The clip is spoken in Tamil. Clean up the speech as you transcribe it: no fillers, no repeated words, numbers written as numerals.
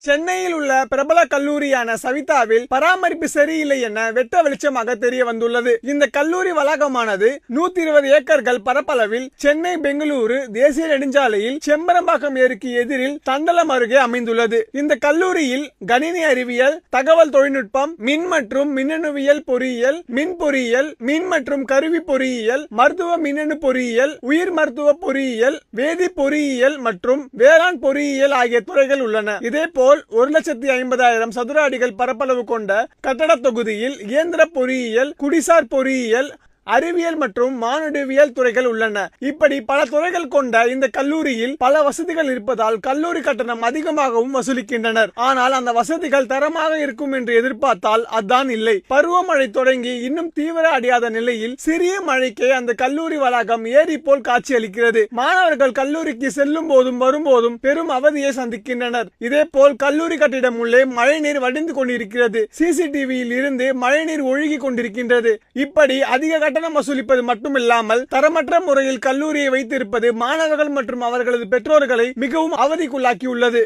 சென்னையில் உள்ள பிரபல கல்லூரியான சவிதாவில் பராமரிப்பு சரியில்லை என வெட்ட வெளிச்சமாக தெரிய வந்துள்ளது. இந்த கல்லூரி வளாகமானது 120 ஏக்கர்கள் பரப்பளவில் சென்னை பெங்களூரு தேசிய நெடுஞ்சாலையில் செம்பரம்பாக்கம் ஏரிக்கு எதிரில் தண்டலம் அருகே அமைந்துள்ளது. இந்த கல்லூரியில் கணினி அறிவியல், தகவல் தொழில்நுட்பம், மின் மற்றும் மின்னணுவியல் பொறியியல், மின் பொறியியல், மின் மற்றும் கருவி பொறியியல், மருத்துவ மின்னணு பொறியியல், உயிர் மருத்துவ பொறியியல், வேதி பொறியியல் மற்றும் வேளாண் பொறியியல் ஆகிய துறைகள் உள்ளன. இதேபோல் 1,50,000 சதுர அடிகள் பரப்பளவு கொண்ட கட்டட தொகுதியில் இயந்திர பொறியியல், குடிசார் பொறியியல், அறிவியல் மற்றும் மானுடவியல் துறைகள் உள்ளன. இப்படி பல துறைகள் கொண்ட இந்த கல்லூரியில் பல வசதிகள் இருப்பதால் கல்லூரி கட்டணம் அதிகமாகவும் வசூலிக்கின்றனர். ஆனால் அந்த வசதிகள் தரமாக இருக்கும் என்று எதிர்பார்த்தால் அதான் இல்லை. பருவமழை தொடங்கி இன்னும் தீவிர அடையாத நிலையில் சிறிய மழைக்கே அந்த கல்லூரி வளாகம் ஏரி போல் காட்சியளிக்கிறது. மாணவர்கள் கல்லூரிக்கு செல்லும் போதும் வரும்போதும் பெரும் அவதியை சந்திக்கின்றனர். இதேபோல் கல்லூரி கட்டிடம் உள்ளே மழைநீர் வடிந்து கொண்டிருக்கிறது. சிசிடிவியில் இருந்து மழைநீர் ஒழுகி கொண்டிருக்கின்றது. இப்படி அதிக கட்டணம் வசூலிப்பது மட்டுமில்லாமல் தரமற்ற முறையில் கல்லூரியை வைத்திருப்பது மாணவர்கள் மற்றும் அவர்களது பெற்றோர்களை மிகவும் அவதிக்குள்ளாக்கியுள்ளது.